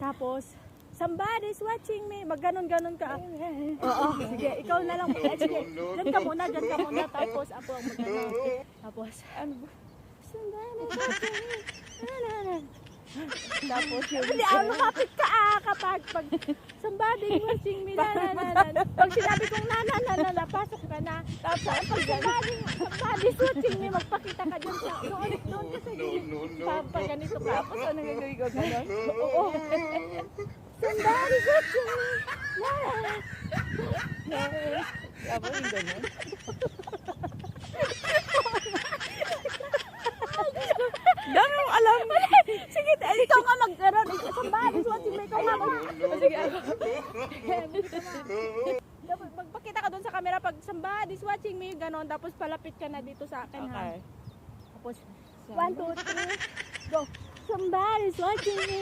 Tapos, somebody's watching me. Magganon-ganon ka. Oo, sige. Ikaw na lang. Sige, dyan ka muna. Tapos, ako ang magganon. Tapos, ano ba? Somebody's watching me. Tapos yun. Hindi, lumapit ka kapag somebody's watching me. Pag sinabi kong pasok ka na. Tapos, pag somebody's watching me, magpakita ka dyan sa doon ka sa pag ganito ka. Tapos, ano gagawin ko gano'n? Oo. Somebody's watching me. Tapos, yung gano'n. Dami mong alam. Sige, ikaw nga magkaroon. Somebody's watching me. Ikaw nga sige, ako. Magpakita ka doon sa camera pag somebody's watching me, gano'n. Tapos palapit ka na dito sa akin. Okay. Tapos, 1, 2, 3, go. Somebody's watching me.